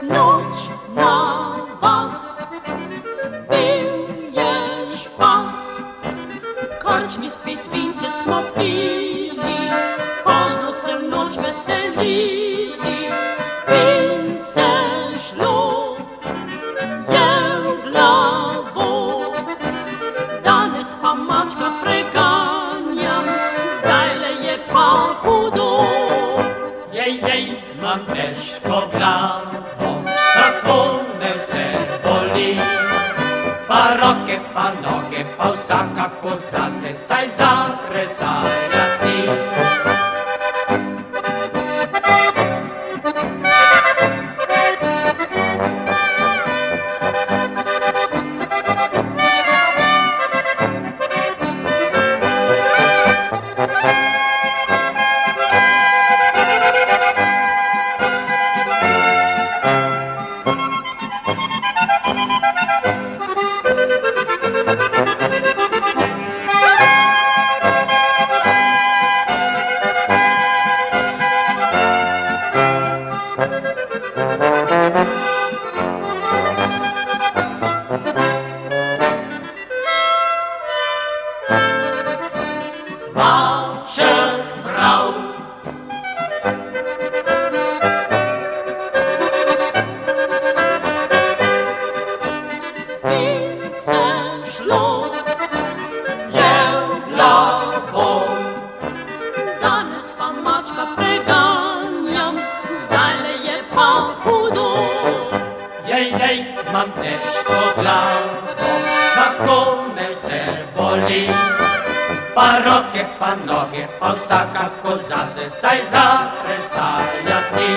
Noć na was bijesz pas, karczmi spitwince smo pili, pozno se v noč veselili. Vince šlo je v glavo, danes pa mačka preganja, zdajle je pa hudo. Jej, imam težko glavo, tako me vse boli. Pa roke, pa noge, pa vsaka kosa se saj za prestajati. Maček bral, Vince šlo je v glavo, danes pa mačka preganjam, zdajle je pa hudo. jej, imam težko glavo, tako me vse boli. Pa roke, pa noge, pa vsaka koza se saj za prestajati.